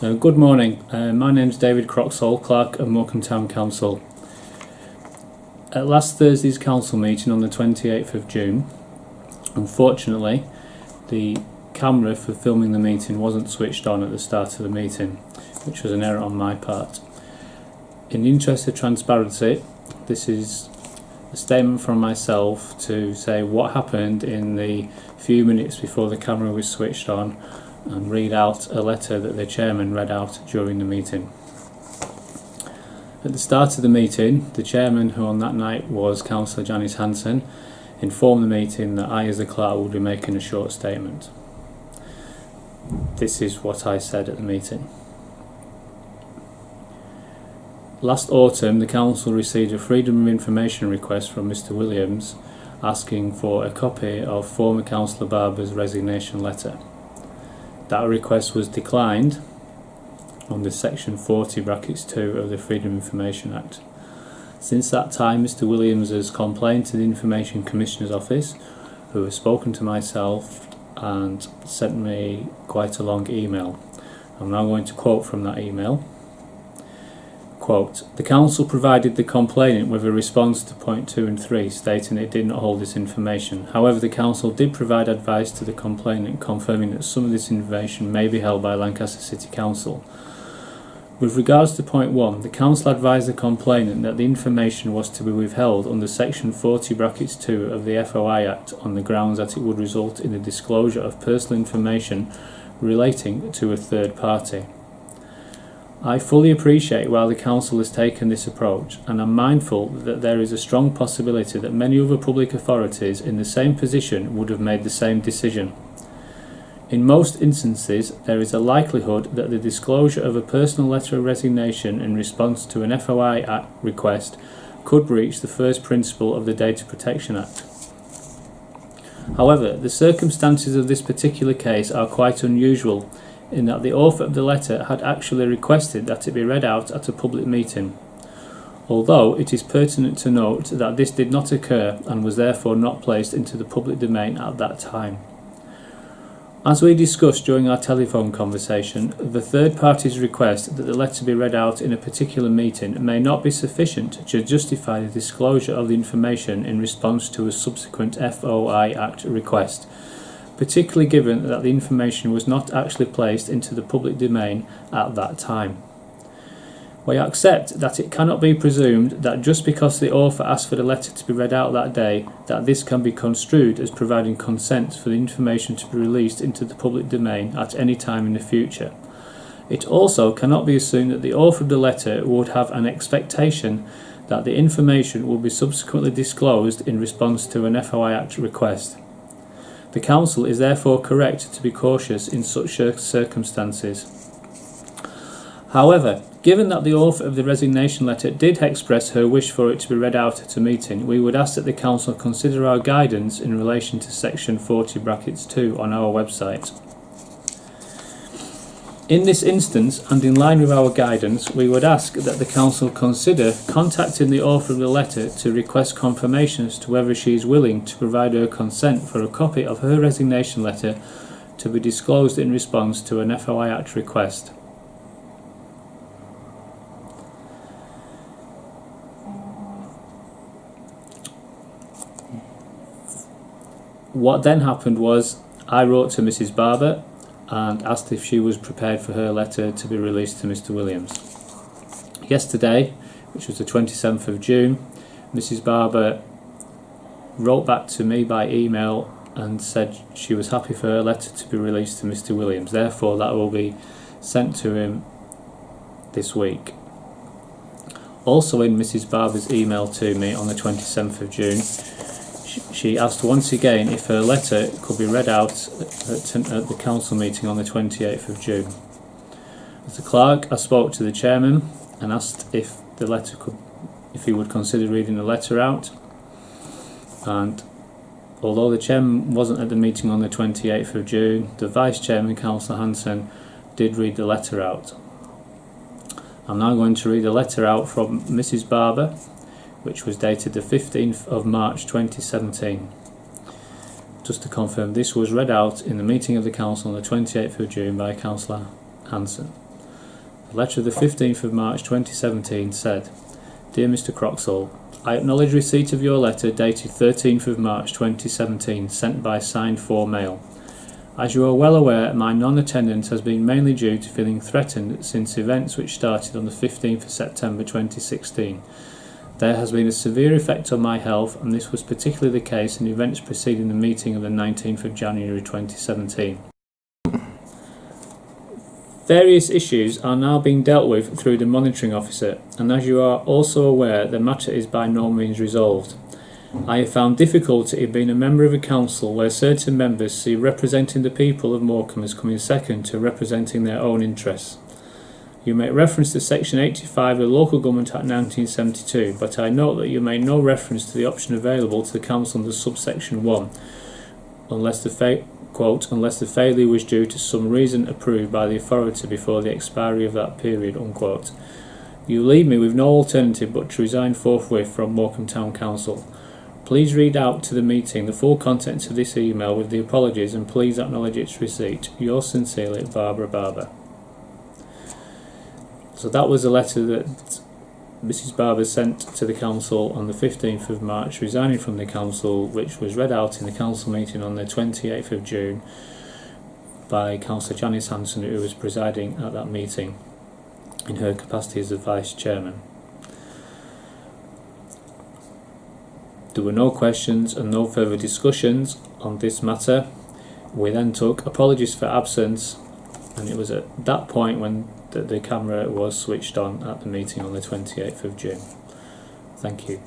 Good morning, my name is David Croxall, Clerk of Morecambe Town Council. At last Thursday's council meeting on the 28th of June, unfortunately the camera for filming the meeting wasn't switched on at the start of the meeting, which was an error on my part. In the interest of transparency, this is a statement from myself to say what happened in the few minutes before the camera was switched on, and read out a letter that the chairman read out during the meeting. At the start of the meeting, the chairman, who on that night was Councillor Janice Hanson, informed the meeting that I as the clerk would be making a short statement. This is what I said at the meeting. Last autumn, the council received a Freedom of Information request from Mr Williams asking for a copy of former Councillor Barber's resignation letter. That request was declined under section 40(2) of the Freedom of Information Act. Since that time, Mr Williams has complained to the Information Commissioner's Office, who has spoken to myself and sent me quite a long email. I'm now going to quote from that email. Quote, "The council provided the complainant with a response to point 2 and 3 stating it did not hold this information. However, the council did provide advice to the complainant confirming that some of this information may be held by Lancaster City Council. With regards to point 1, the council advised the complainant that the information was to be withheld under section 40(2) of the FOI Act on the grounds that it would result in the disclosure of personal information relating to a third party. I fully appreciate why the council has taken this approach, and am mindful that there is a strong possibility that many other public authorities in the same position would have made the same decision. In most instances, there is a likelihood that the disclosure of a personal letter of resignation in response to an FOI Act request could breach the first principle of the Data Protection Act. However, the circumstances of this particular case are quite unusual, in that the author of the letter had actually requested that it be read out at a public meeting, although it is pertinent to note that this did not occur and was therefore not placed into the public domain at that time. As we discussed during our telephone conversation, the third party's request that the letter be read out in a particular meeting may not be sufficient to justify the disclosure of the information in response to a subsequent FOI Act request, particularly given that the information was not actually placed into the public domain at that time. We accept that it cannot be presumed that just because the author asked for the letter to be read out that day, that this can be construed as providing consent for the information to be released into the public domain at any time in the future. It also cannot be assumed that the author of the letter would have an expectation that the information will be subsequently disclosed in response to an FOI Act request. The council is therefore correct to be cautious in such circumstances. However, given that the author of the resignation letter did express her wish for it to be read out at a meeting, we would ask that the council consider our guidance in relation to section 40(2) on our website. In this instance, and in line with our guidance, we would ask that the council consider contacting the author of the letter to request confirmation as to whether she is willing to provide her consent for a copy of her resignation letter to be disclosed in response to an FOI Act request. What then happened was I wrote to Mrs Barber and asked if she was prepared for her letter to be released to Mr Williams. Yesterday, which was the 27th of June, Mrs Barber wrote back to me by email and said she was happy for her letter to be released to Mr Williams. Therefore, that will be sent to him this week. Also in Mrs Barber's email to me on the 27th of June, she asked once again if her letter could be read out at the council meeting on the 28th of June. As the clerk, I spoke to the chairman and asked if he would consider reading the letter out. And although the chairman wasn't at the meeting on the 28th of June, the vice chairman, Councillor Hanson, did read the letter out. I'm now going to read the letter out from Mrs Barber, which was dated the 15th of March 2017. Just to confirm, this was read out in the meeting of the council on the 28th of June by Councillor Hanson. A letter of the 15th of March 2017 said, Dear Mr Croxall, I acknowledge receipt of your letter dated 13th of March 2017 sent by signed 4 mail. As you are well aware, my non-attendance has been mainly due to feeling threatened since events which started on the 15th of September 2016. There has been a severe effect on my health, and this was particularly the case in events preceding the meeting of the 19th of January 2017. Various issues are now being dealt with through the monitoring officer, and as you are also aware, the matter is by no means resolved. I have found difficulty in being a member of a council where certain members see representing the people of Morecambe as coming second to representing their own interests. You make reference to Section 85 of the Local Government Act 1972, but I note that you make no reference to the option available to the council under subsection 1, unless the failure was due to some reason approved by the authority before the expiry of that period, unquote. You leave me with no alternative but to resign forthwith from Morecambe Town Council. Please read out to the meeting the full contents of this email with the apologies, and please acknowledge its receipt. Yours sincerely, Barbara Barber. So that was a letter that Mrs Barber sent to the council on the 15th of March, resigning from the council, which was read out in the council meeting on the 28th of June by Councillor Janice Hanson, who was presiding at that meeting in her capacity as the Vice Chairman. There were no questions and no further discussions on this matter. We then took apologies for absence, and it was at that point when the camera was switched on at the meeting on the 28th of June. Thank you.